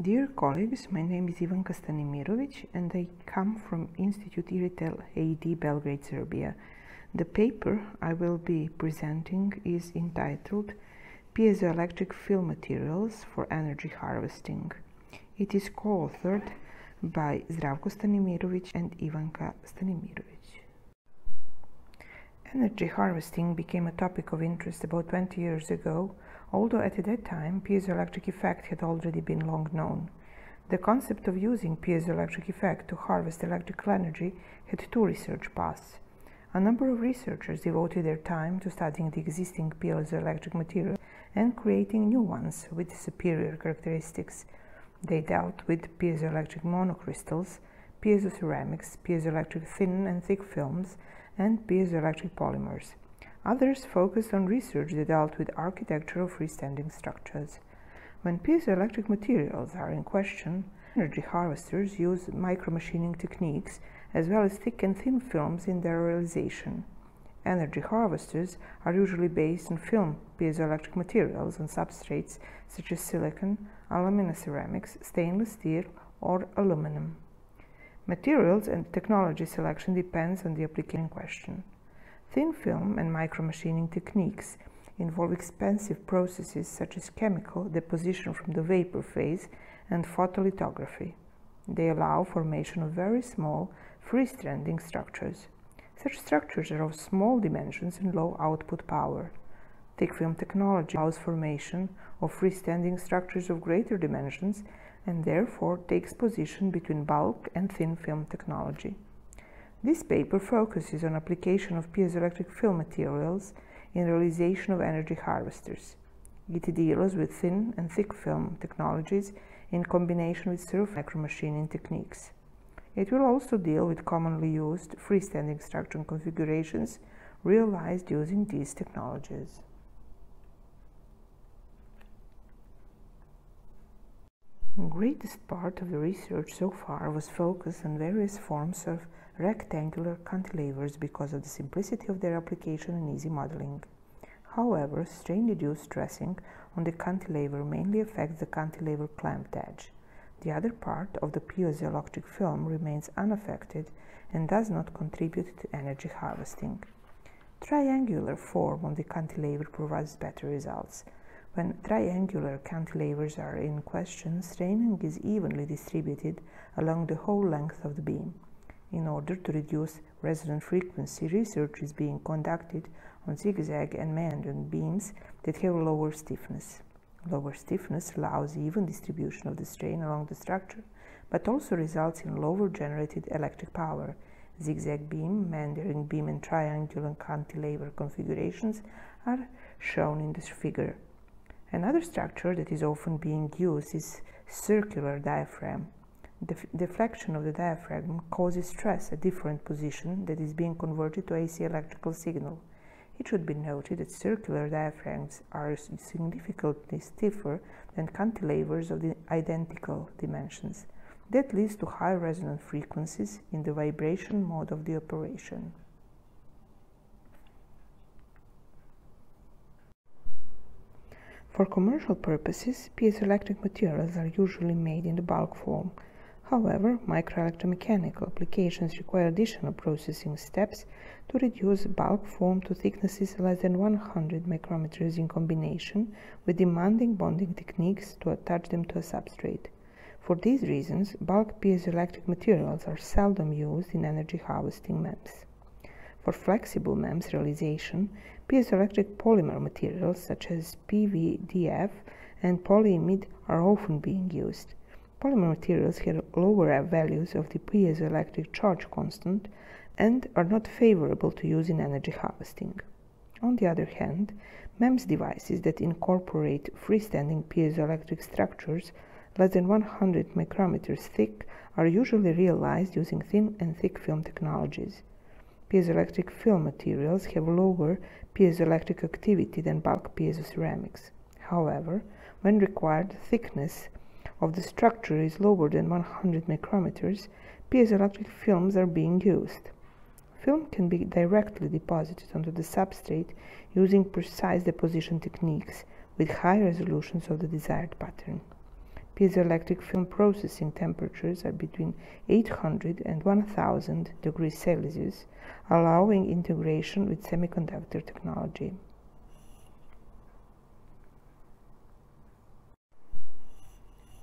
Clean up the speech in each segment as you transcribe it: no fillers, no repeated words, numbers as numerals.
Dear colleagues, my name is Ivanka and I come from Institut IRITEL AD Belgrade, Serbia. The paper I will be presenting is entitled Piezoelectric Film Materials for Energy Harvesting. It is co-authored by Zdravko and Ivanka. Energy harvesting became a topic of interest about 20 years ago, although at that time piezoelectric effect had already been long known. The concept of using piezoelectric effect to harvest electrical energy had two research paths. A number of researchers devoted their time to studying the existing piezoelectric material and creating new ones with superior characteristics. They dealt with piezoelectric monocrystals, piezoceramics, piezoelectric thin and thick films, and piezoelectric polymers. Others focused on research that dealt with architecture of freestanding structures. When piezoelectric materials are in question, energy harvesters use micromachining techniques as well as thick and thin films in their realization. Energy harvesters are usually based on film piezoelectric materials on substrates such as silicon, aluminoceramics, stainless steel, or aluminum. Materials and technology selection depends on the application in question. Thin film and micromachining techniques involve expensive processes such as chemical deposition from the vapor phase and photolithography. They allow formation of very small, freestanding structures. Such structures are of small dimensions and low output power. Thick film technology allows formation of freestanding structures of greater dimensions and therefore takes position between bulk and thin film technology. This paper focuses on application of piezoelectric film materials in realization of energy harvesters. It deals with thin and thick film technologies in combination with surface micromachining techniques. It will also deal with commonly used freestanding structure configurations realized using these technologies. The greatest part of the research so far was focused on various forms of rectangular cantilevers because of the simplicity of their application and easy modeling. However, strain-induced stressing on the cantilever mainly affects the cantilever clamped edge. The other part of the piezoelectric film remains unaffected and does not contribute to energy harvesting. Triangular form on the cantilever provides better results. When triangular cantilevers are in question, straining is evenly distributed along the whole length of the beam. In order to reduce resonant frequency, research is being conducted on zigzag and meandering beams that have lower stiffness. Lower stiffness allows even distribution of the strain along the structure, but also results in lower generated electric power. Zigzag beam, meandering beam, and triangular cantilever configurations are shown in this figure. Another structure that is often being used is circular diaphragm. The deflection of the diaphragm causes stress at different position that is being converted to AC electrical signal. It should be noted that circular diaphragms are significantly stiffer than cantilevers of the identical dimensions. That leads to high resonant frequencies in the vibration mode of the operation. For commercial purposes, piezoelectric materials are usually made in the bulk form. However, microelectromechanical applications require additional processing steps to reduce bulk form to thicknesses less than 100 micrometers in combination with demanding bonding techniques to attach them to a substrate. For these reasons, bulk piezoelectric materials are seldom used in energy harvesting MEMS. For flexible MEMS realization, piezoelectric polymer materials such as PVDF and polyimide are often being used. Polymer materials have lower values of the piezoelectric charge constant and are not favorable to use in energy harvesting. On the other hand, MEMS devices that incorporate freestanding piezoelectric structures less than 100 micrometers thick are usually realized using thin and thick film technologies. Piezoelectric film materials have lower piezoelectric activity than bulk piezoceramics. However, when required thickness of the structure is lower than 100 micrometers, piezoelectric films are being used. Film can be directly deposited onto the substrate using precise deposition techniques with high resolutions of the desired pattern. Piezoelectric film processing temperatures are between 800 and 1000 degrees Celsius, allowing integration with semiconductor technology.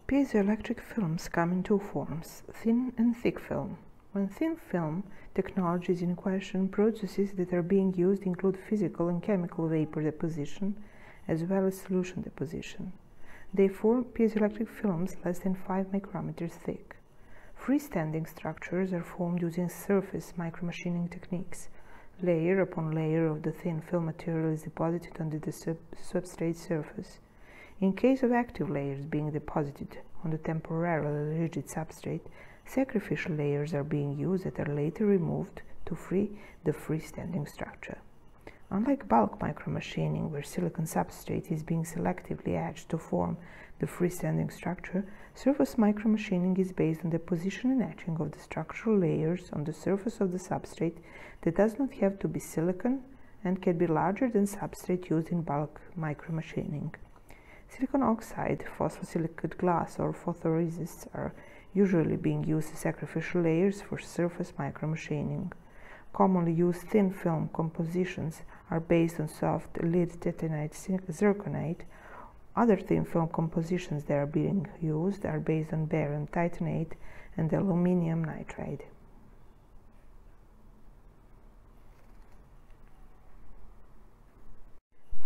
Piezoelectric films come in two forms, thin and thick film. When thin film technology is in question, processes that are being used include physical and chemical vapor deposition, as well as solution deposition. They form piezoelectric films less than 5 micrometers thick. Freestanding structures are formed using surface micromachining techniques. Layer upon layer of the thin film material is deposited on the substrate surface. In case of active layers being deposited on the temporarily rigid substrate, sacrificial layers are being used that are later removed to free the freestanding structure. Unlike bulk micromachining, where silicon substrate is being selectively etched to form the freestanding structure, surface micromachining is based on the position and etching of the structural layers on the surface of the substrate that does not have to be silicon and can be larger than substrate used in bulk micromachining. Silicon oxide, phosphosilicate glass, or photoresists are usually being used as sacrificial layers for surface micromachining. Commonly used thin film compositions are based on soft lead titanate zirconate. Other thin film compositions that are being used are based on barium titanate and aluminum nitride.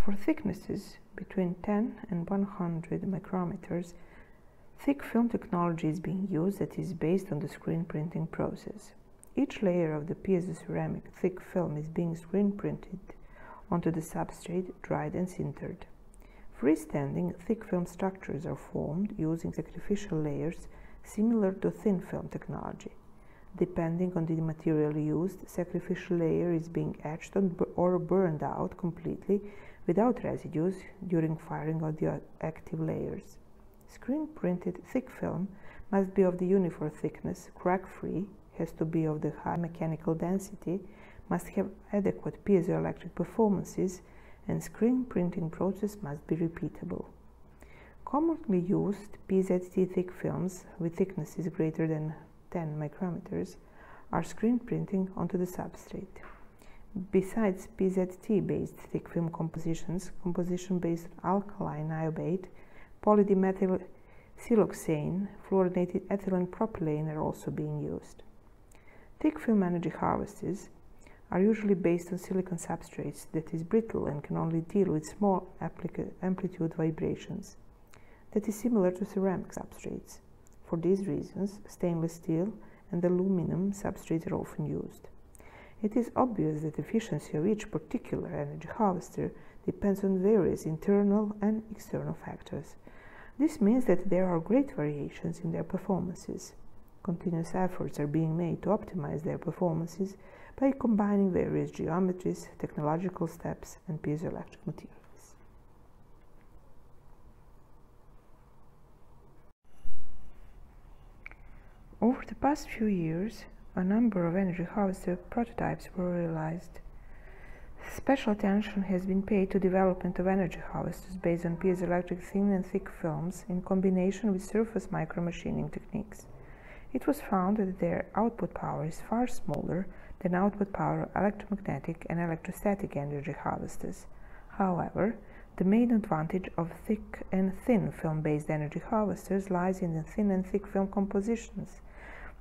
For thicknesses between 10 and 100 micrometers, thick film technology is being used that is based on the screen printing process. Each layer of the piezoceramic thick film is being screen printed onto the substrate, dried and sintered. Freestanding thick film structures are formed using sacrificial layers similar to thin film technology. Depending on the material used, sacrificial layer is being etched or burned out completely without residues during firing of the active layers. Screen printed thick film must be of the uniform thickness, crack-free, has to be of the high mechanical density, must have adequate piezoelectric performances, and screen printing process must be repeatable. Commonly used PZT thick films with thicknesses greater than 10 micrometers are screen printing onto the substrate. Besides PZT-based thick film compositions, composition based on alkaline niobate, polydimethyl siloxane, fluorinated ethylene propylene are also being used. Thick film energy harvesters are usually based on silicon substrates that is brittle and can only deal with small amplitude vibrations. That is similar to ceramic substrates. For these reasons, stainless steel and aluminum substrates are often used. It is obvious that the efficiency of each particular energy harvester depends on various internal and external factors. This means that there are great variations in their performances. Continuous efforts are being made to optimize their performances by combining various geometries, technological steps, and piezoelectric materials. Over the past few years, a number of energy harvester prototypes were realized. Special attention has been paid to development of energy harvesters based on piezoelectric thin and thick films in combination with surface micromachining techniques. It was found that their output power is far smaller than output power of electromagnetic and electrostatic energy harvesters. However, the main advantage of thick and thin film-based energy harvesters lies in the thin and thick film compositions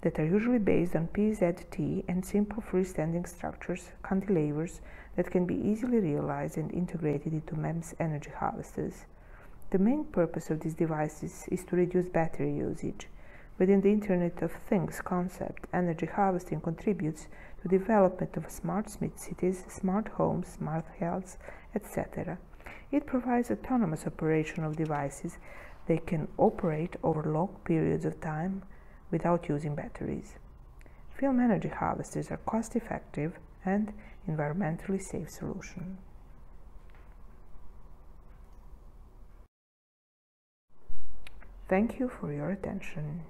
that are usually based on PZT and simple freestanding structures, cantilevers, that can be easily realized and integrated into MEMS energy harvesters. The main purpose of these devices is to reduce battery usage. Within the Internet of Things concept, energy harvesting contributes to the development of smart cities, smart homes, smart health, etc. It provides autonomous operation of devices. They can operate over long periods of time without using batteries. Film energy harvesters are cost-effective and environmentally safe solution. Thank you for your attention.